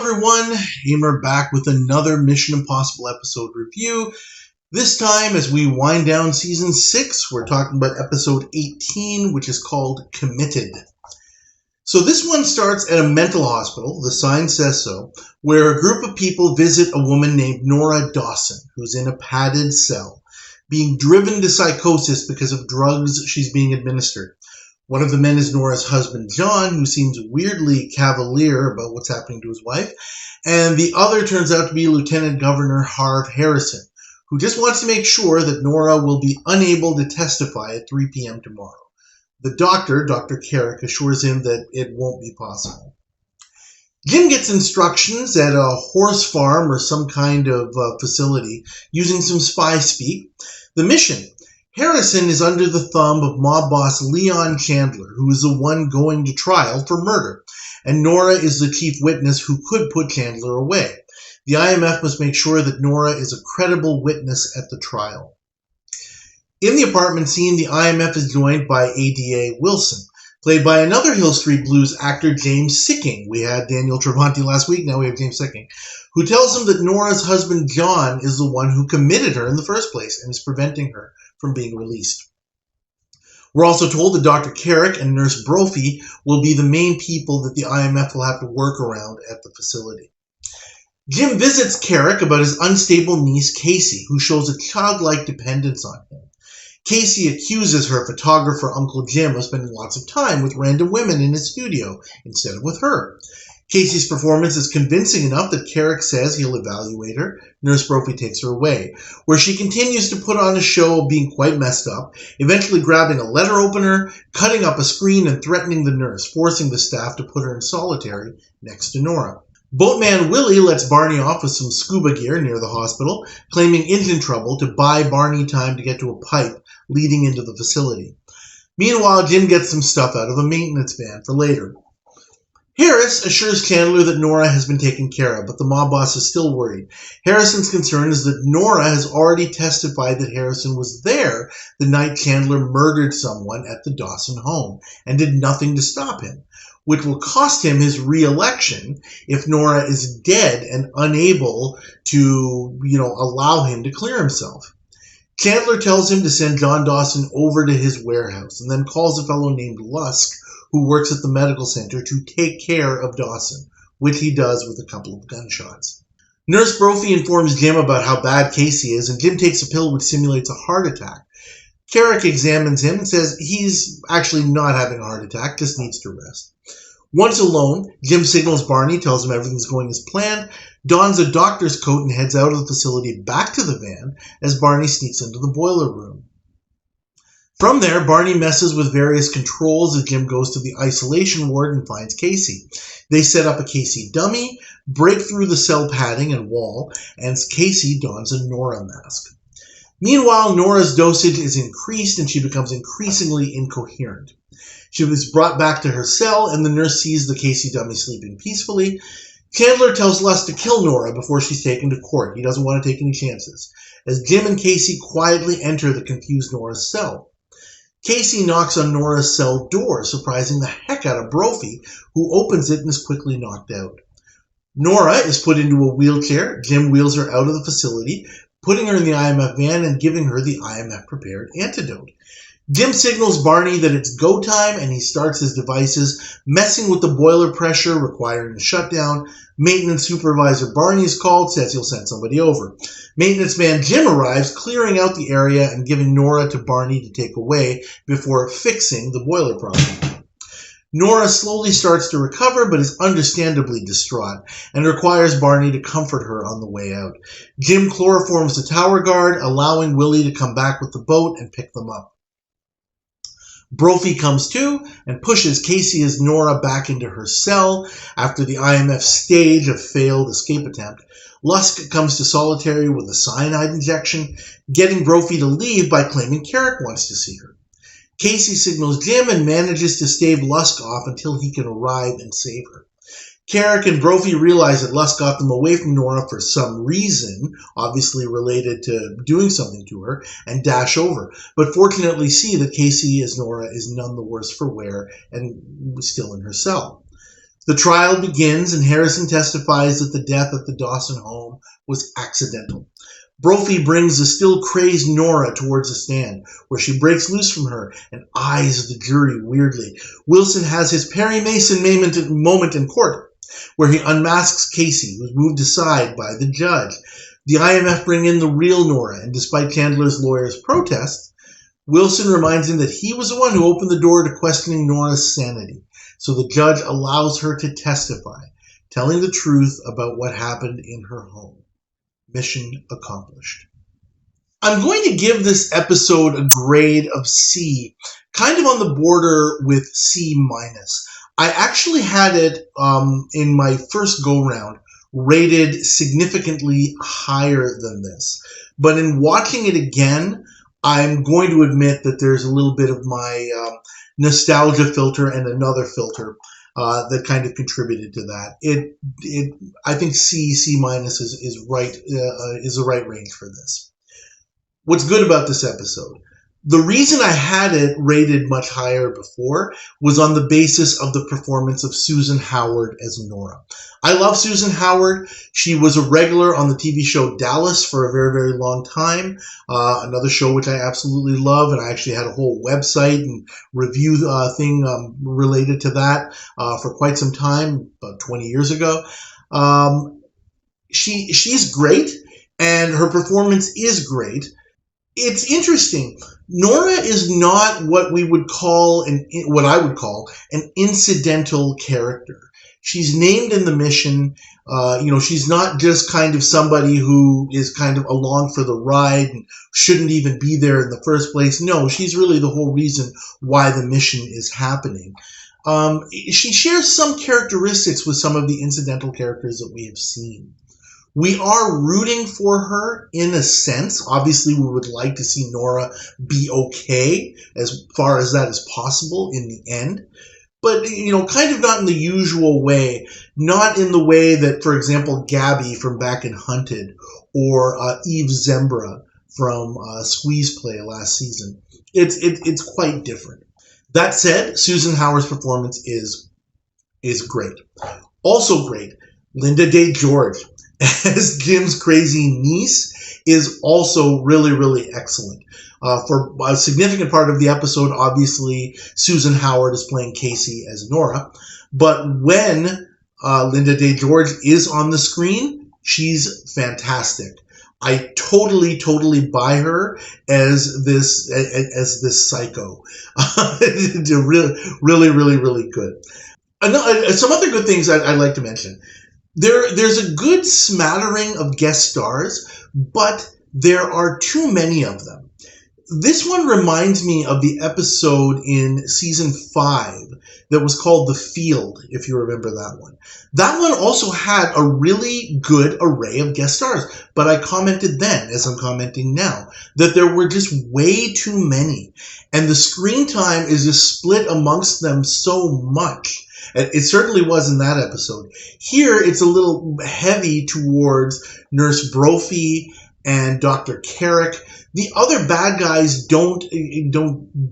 everyone, Aimer back with another Mission Impossible episode review. This time, as we wind down Season 6, we're talking about Episode 18, which is called Committed. So this one starts at a mental hospital, the sign says so, where a group of people visit a woman named Nora Dawson, who's in a padded cell, being driven to psychosis because of drugs she's being administered. One of the men is Nora's husband, John, who seems weirdly cavalier about what's happening to his wife. And the other turns out to be Lieutenant Governor Harv Harrison, who just wants to make sure that Nora will be unable to testify at 3 p.m. tomorrow. The doctor, Dr. Carrick, assures him that it won't be possible. Jim gets instructions at a horse farm or some kind of facility using some spy speak. The mission: Harrison is under the thumb of mob boss Leon Chandler, who is the one going to trial for murder, and Nora is the chief witness who could put Chandler away. The IMF must make sure that Nora is a credible witness at the trial. In the apartment scene, the IMF is joined by ADA Wilson, played by another Hill Street Blues actor, James Sicking. We had Daniel Travanti last week, now we have James Sicking, who tells him that Nora's husband, John, is the one who committed her in the first place and is preventing her from being released. We're also told that Dr. Carrick and Nurse Brophy will be the main people that the IMF will have to work around at the facility. Jim visits Carrick about his unstable niece, Casey, who shows a childlike dependence on him. Casey accuses her photographer, Uncle Jim, of spending lots of time with random women in his studio instead of with her. Casey's performance is convincing enough that Carrick says he'll evaluate her. Nurse Brophy takes her away, where she continues to put on a show of being quite messed up, eventually grabbing a letter opener, cutting up a screen, and threatening the nurse, forcing the staff to put her in solitary next to Nora. Boatman Willie lets Barney off with some scuba gear near the hospital, claiming engine trouble to buy Barney time to get to a pipe leading into the facility. Meanwhile, Jim gets some stuff out of a maintenance van for later. Harris assures Chandler that Nora has been taken care of, but the mob boss is still worried. Harrison's concern is that Nora has already testified that Harrison was there the night Chandler murdered someone at the Dawson home and did nothing to stop him, which will cost him his re-election if Nora is dead and unable to, allow him to clear himself. Chandler tells him to send John Dawson over to his warehouse and then calls a fellow named Lusk, who works at the medical center, to take care of Dawson, which he does with a couple of gunshots. Nurse Brophy informs Jim about how bad Casey is, and Jim takes a pill which simulates a heart attack. Carrick examines him and says he's actually not having a heart attack, just needs to rest. Once alone, Jim signals Barney, tells him everything's going as planned, dons a doctor's coat and heads out of the facility back to the van as Barney sneaks into the boiler room. From there, Barney messes with various controls as Jim goes to the isolation ward and finds Casey. They set up a Casey dummy, break through the cell padding and wall, and Casey dons a Nora mask. Meanwhile, Nora's dosage is increased and she becomes increasingly incoherent. She was brought back to her cell and the nurse sees the Casey dummy sleeping peacefully. Chandler tells Lusk to kill Nora before she's taken to court. He doesn't want to take any chances, as Jim and Casey quietly enter the confused Nora's cell. Casey knocks on Nora's cell door, surprising the heck out of Brophy, who opens it and is quickly knocked out. Nora is put into a wheelchair. Jim wheels her out of the facility, putting her in the IMF van and giving her the IMF-prepared antidote. Jim signals Barney that it's go time, and he starts his devices, messing with the boiler pressure, requiring a shutdown. Maintenance supervisor Barney is called, says he'll send somebody over. Maintenance man Jim arrives, clearing out the area and giving Nora to Barney to take away before fixing the boiler problem. Nora slowly starts to recover, but is understandably distraught and requires Barney to comfort her on the way out. Jim chloroforms the tower guard, allowing Willie to come back with the boat and pick them up. Brophy comes to and pushes Casey as Nora back into her cell after the IMF stage a failed escape attempt. Lusk comes to solitary with a cyanide injection, getting Brophy to leave by claiming Carrick wants to see her. Casey signals Jim and manages to stave Lusk off until he can arrive and save her. Carrick and Brophy realize that Lusk got them away from Nora for some reason, obviously related to doing something to her, and dash over, but fortunately see that Casey as Nora is none the worse for wear and still in her cell. The trial begins, and Harrison testifies that the death at the Dawson home was accidental. Brophy brings the still crazed Nora towards the stand, where she breaks loose from her and eyes the jury weirdly. Wilson has his Perry Mason moment in court, where he unmasks Casey, who's moved aside by the judge. The IMF bring in the real Nora, and despite Chandler's lawyer's protests, Wilson reminds him that he was the one who opened the door to questioning Nora's sanity. So the judge allows her to testify, telling the truth about what happened in her home. Mission accomplished. I'm going to give this episode a grade of C, kind of on the border with C-. I actually had it in my first go-round rated significantly higher than this. But in watching it again, I'm going to admit that there's a little bit of my nostalgia filter and another filter that kind of contributed to that. I think C- is right, is the right range for this. What's good about this episode? The reason I had it rated much higher before was on the basis of the performance of Susan Howard as Nora. I love Susan Howard. She was a regular on the TV show Dallas for a very, very long time. Another show which I absolutely love, and I actually had a whole website and review thing related to that for quite some time, about 20 years ago. She's great, and her performance is great. It's interesting. Nora is not what we would call what I would call an incidental character. She's named in the mission. She's not just kind of somebody who is kind of along for the ride and shouldn't even be there in the first place. No, she's really the whole reason why the mission is happening. She shares some characteristics with some of the incidental characters that we have seen. We are rooting for her in a sense. Obviously, we would like to see Nora be okay as far as that is possible in the end. But, kind of not in the usual way. Not in the way that, for example, Gabby from back in Hunted or Eve Zembra from Squeeze Play last season. It's quite different. That said, Susan Howard's performance is great. Also great, Linda Day George as Jim's crazy niece is also really, really excellent. For a significant part of the episode, obviously, Susan Howard is playing Casey as Nora. But when Linda Day George is on the screen, she's fantastic. I totally buy her as this psycho. really good. Some other good things I'd like to mention. There's a good smattering of guest stars, but there are too many of them. This one reminds me of the episode in season 5 that was called The Field, if you remember that one. That one also had a really good array of guest stars, but I commented then, as I'm commenting now, that there were just way too many. And the screen time is just split amongst them so much. It certainly was in that episode. Here, it's a little heavy towards Nurse Brophy and Dr. Carrick. The other bad guys don't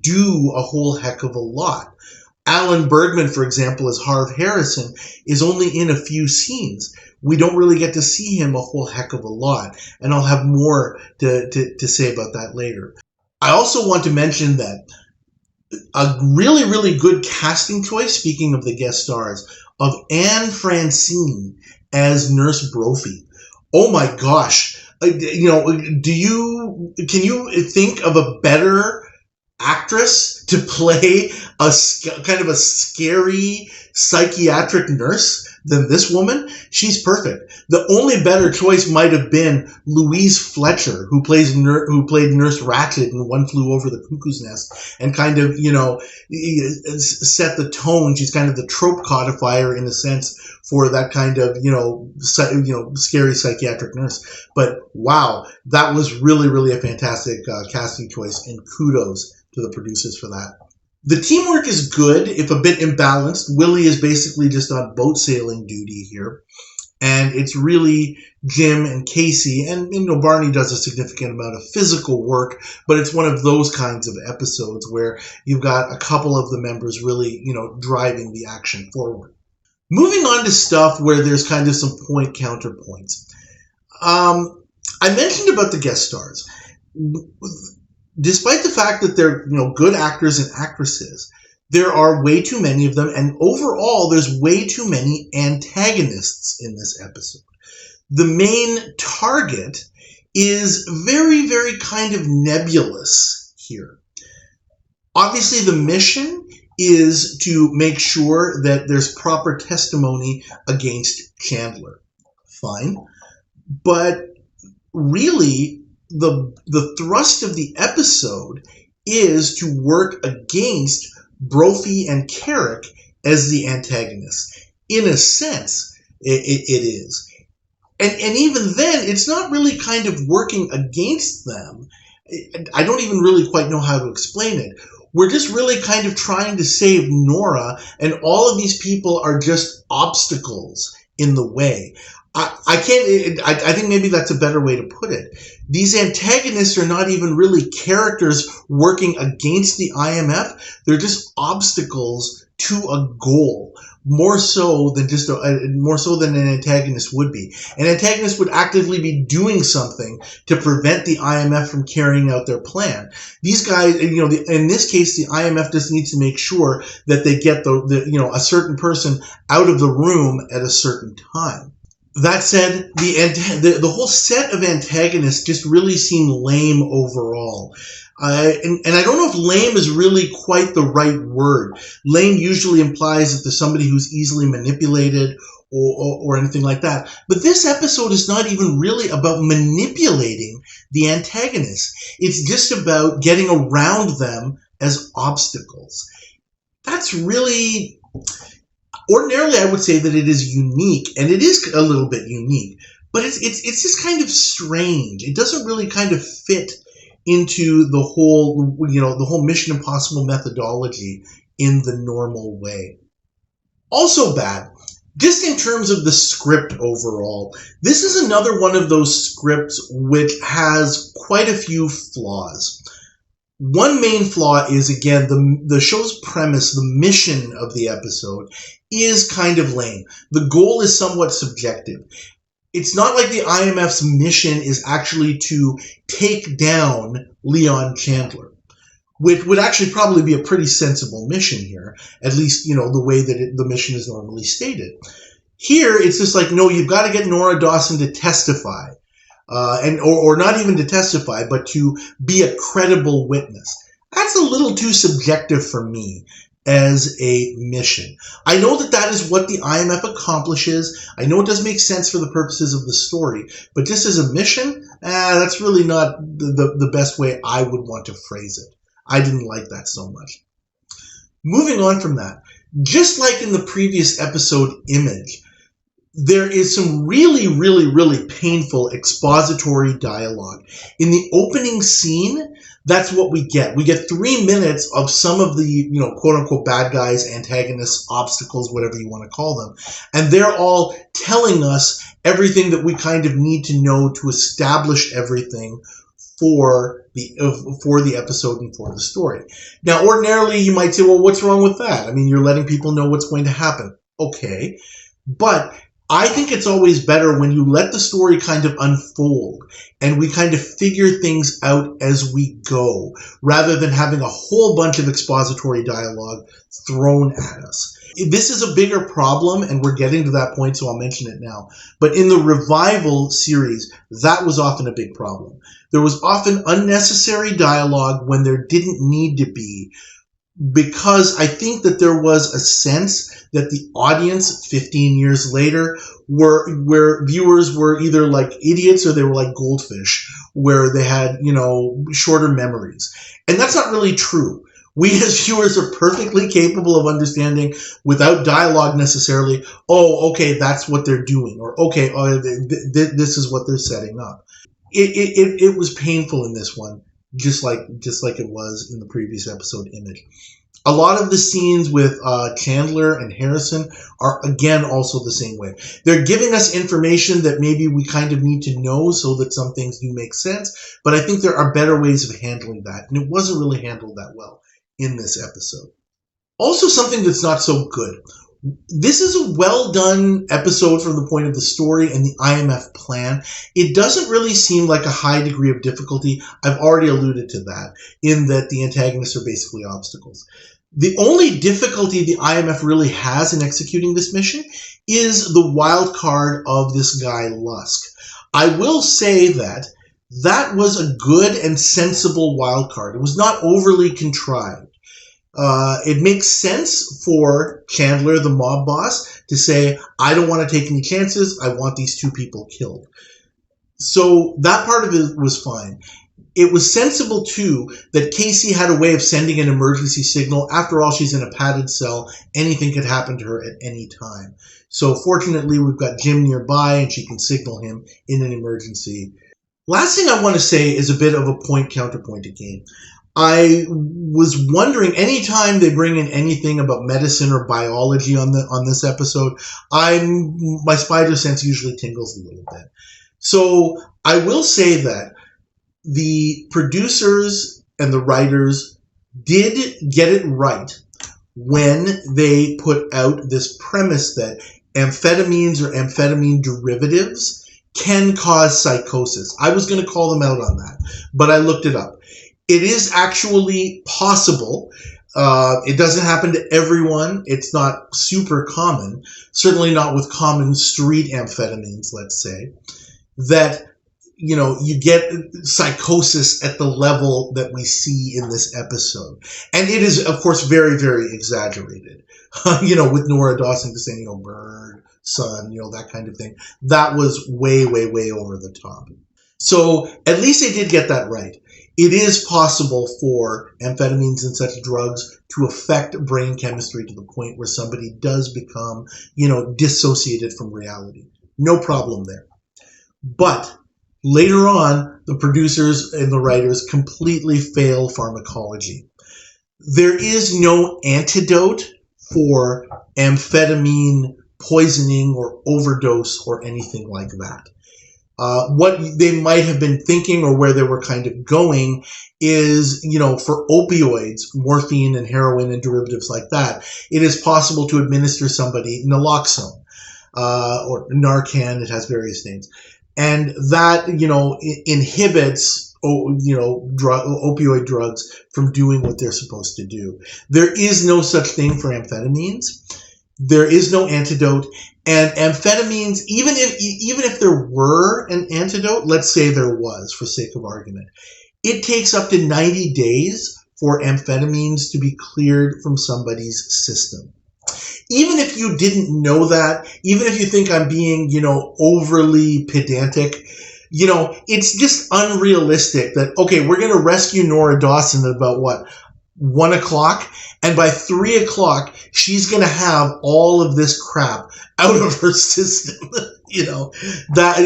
do a whole heck of a lot. Alan Bergman, for example, as Harv Harrison, is only in a few scenes. We don't really get to see him a whole heck of a lot, and I'll have more to say about that later. I also want to mention that a really, really good casting choice, speaking of the guest stars, of Anne Francine as Nurse Brophy. Oh my gosh. Can you think of a better actress to play a kind of a scary psychiatric nurse than this woman? She's perfect. The only better choice might have been Louise Fletcher, who played Nurse Ratched in One Flew Over the Cuckoo's Nest, and kind of set the tone. She's kind of the trope codifier in a sense for that kind of scary psychiatric nurse. But wow, that was really, really a fantastic casting choice, and kudos to the producers for that. The teamwork is good, if a bit imbalanced. Willie is basically just on boat sailing duty here. And it's really Jim and Casey. And, Barney does a significant amount of physical work, but it's one of those kinds of episodes where you've got a couple of the members really, driving the action forward. Moving on to stuff where there's kind of some counterpoints. I mentioned about the guest stars. Despite the fact that they're good actors and actresses, there are way too many of them, and overall there's way too many antagonists in this episode. The main target is very, very kind of nebulous here. Obviously, the mission is to make sure that there's proper testimony against Chandler. Fine. But really, the thrust of the episode is to work against Brophy and Carrick as the antagonists. In a sense, it is. And even then, it's not really kind of working against them. I don't even really quite know how to explain it. We're just really kind of trying to save Nora, and all of these people are just obstacles in the way. I think maybe that's a better way to put it. These antagonists are not even really characters working against the IMF. They're just obstacles to a goal, more so than an antagonist would be. An antagonist would actively be doing something to prevent the IMF from carrying out their plan. These guys, in this case, the IMF just needs to make sure that they get a certain person out of the room at a certain time. That said, the whole set of antagonists just really seem lame overall. And I don't know if lame is really quite the right word. Lame usually implies that there's somebody who's easily manipulated or anything like that. But this episode is not even really about manipulating the antagonists. It's just about getting around them as obstacles. That's really... Ordinarily, I would say that it is unique, and it is a little bit unique, but it's just kind of strange. It doesn't really kind of fit into the whole Mission Impossible methodology in the normal way. Also bad, just in terms of the script overall, this is another one of those scripts which has quite a few flaws. One main flaw is, again, the show's premise, the mission of the episode, is kind of lame. The goal is somewhat subjective. It's not like the IMF's mission is actually to take down Leon Chandler, which would actually probably be a pretty sensible mission here, at least, the way that the mission is normally stated. Here, it's just like, no, you've got to get Nora Dawson to testify. Or not even to testify, but to be a credible witness. That's a little too subjective for me as a mission. I know that is what the IMF accomplishes. I know it does make sense for the purposes of the story, but just as a mission, that's really not the best way I would want to phrase it. I didn't like that so much. Moving on from that, just like in the previous episode, Image, there is some really, really, really painful expository dialogue. In the opening scene, that's what we get. We get 3 minutes of some of the, quote-unquote bad guys, antagonists, obstacles, whatever you want to call them. And they're all telling us everything that we kind of need to know to establish everything for the episode and for the story. Now, ordinarily, you might say, well, what's wrong with that? I mean, you're letting people know what's going to happen. Okay. But I think it's always better when you let the story kind of unfold and we kind of figure things out as we go, rather than having a whole bunch of expository dialogue thrown at us. This is a bigger problem, and we're getting to that point, so I'll mention it now. But in the Revival series, that was often a big problem. There was often unnecessary dialogue when there didn't need to be, because I think that there was a sense that the audience 15 years later where viewers were either like idiots or they were like goldfish, where they had, shorter memories. And that's not really true. We as viewers are perfectly capable of understanding without dialogue necessarily, oh, okay, that's what they're doing, or okay, this is what they're setting up. It was painful in this one, just like it was in the previous episode, Image. A lot of the scenes with Chandler and Harrison are, again, also the same way. They're giving us information that maybe we kind of need to know so that some things do make sense, but I think there are better ways of handling that, and it wasn't really handled that well in this episode. Also, something that's not so good. This is a well-done episode from the point of the story and the IMF plan. It doesn't really seem like a high degree of difficulty. I've already alluded to that, in that the antagonists are basically obstacles. The only difficulty the IMF really has in executing this mission is the wild card of this guy, Lusk. I will say that that was a good and sensible wild card. It was not overly contrived. It makes sense for Chandler, the mob boss, to say, I don't want to take any chances. I want these two people killed. So that part of it was fine. It was sensible, too, that Casey had a way of sending an emergency signal. After all, she's in a padded cell. Anything could happen to her at any time. So fortunately, we've got Jim nearby, and she can signal him in an emergency. Last thing I want to say is a bit of a point-counterpoint again. I was wondering, anytime they bring in anything about medicine or biology on this episode, my spider sense usually tingles a little bit. So I will say that the producers and the writers did get it right when they put out this premise that amphetamines or amphetamine derivatives can cause psychosis. I was going to call them out on that, but I looked it up. It is actually possible. It doesn't happen to everyone. It's not super common, certainly not with common street amphetamines, let's say, that, you know, you get psychosis at the level that we see in this episode. And it is, of course, very, very exaggerated, with Nora Dawson just saying, bird, sun, that kind of thing. That was way, way, way over the top. So at least they did get that right. It is possible for amphetamines and such drugs to affect brain chemistry to the point where somebody does become, dissociated from reality. No problem there. But later on, the producers and the writers completely fail pharmacology. There is no antidote for amphetamine poisoning or overdose or anything like that. What they might have been thinking, or where they were kind of going, is, for opioids, morphine and heroin and derivatives like that, it is possible to administer somebody naloxone, or Narcan. It has various names. And that, inhibits, opioid drugs from doing what they're supposed to do. There is no such thing for amphetamines. There is no antidote. And amphetamines, even if there were an antidote, let's say there was, for sake of argument, it takes up to 90 days for amphetamines to be cleared from somebody's system. Even if you didn't know that, even if you think I'm being, overly pedantic, it's just unrealistic that, okay, we're going to rescue Nora Dawson at about, 1 o'clock? And by 3 o'clock, she's going to have all of this crap out of her system. That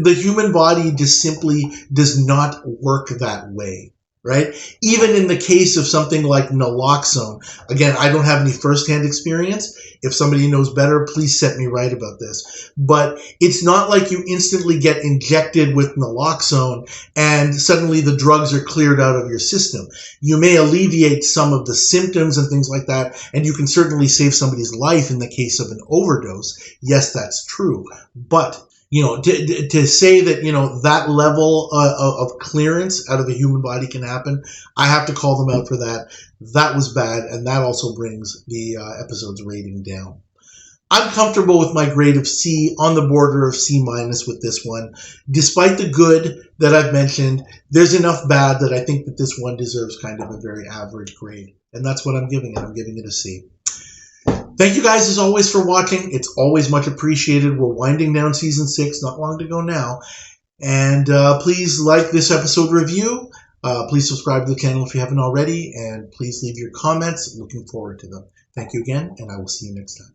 the human body just simply does not work that way, right? Even in the case of something like naloxone, again, I don't have any firsthand experience. If somebody knows better, please set me right about this. But it's not like you instantly get injected with naloxone and suddenly the drugs are cleared out of your system. You may alleviate some of the symptoms and things like that, and you can certainly save somebody's life in the case of an overdose. Yes, that's true. But to say that, that level of clearance out of a human body can happen, I have to call them out for that. That was bad, and that also brings the episode's rating down. I'm comfortable with my grade of C, on the border of C- with this one. Despite the good that I've mentioned, there's enough bad that I think that this one deserves kind of a very average grade. And that's what I'm giving it. I'm giving it a C. Thank you guys, as always, for watching. It's always much appreciated. We're winding down Season 6, not long to go now. And please like this episode review. Please subscribe to the channel if you haven't already. And please leave your comments. Looking forward to them. Thank you again, and I will see you next time.